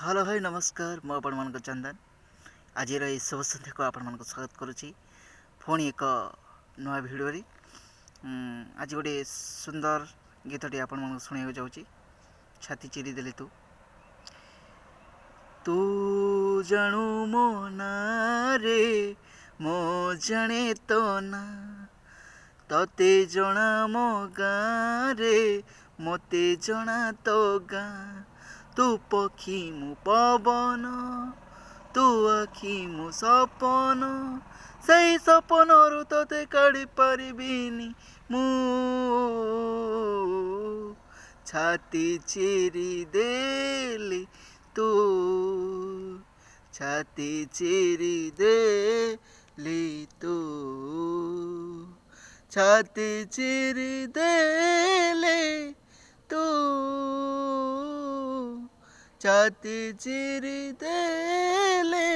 hello भाई नमस्कार मु आपण चंदन आज शुभ सन्ध्या को आपण स्वागत करुच्ची पुणी एक नुआ भिडियो आज गोटे सुंदर गीतटी आपण शुणा जाऊँगी छाती चिरी देले तू तू जानू मो ना रे मो जाने तो ना तते जना मो गाँ रे मते जना तो गाँ तू पक्षी मु पवन तू आखि मु सपन से सपन रु ते काढ़ी पारिबिनी मु छाती चिरी देली तू छाती चिरी देली तू छाती चिरी देले तू छाती चिरी देले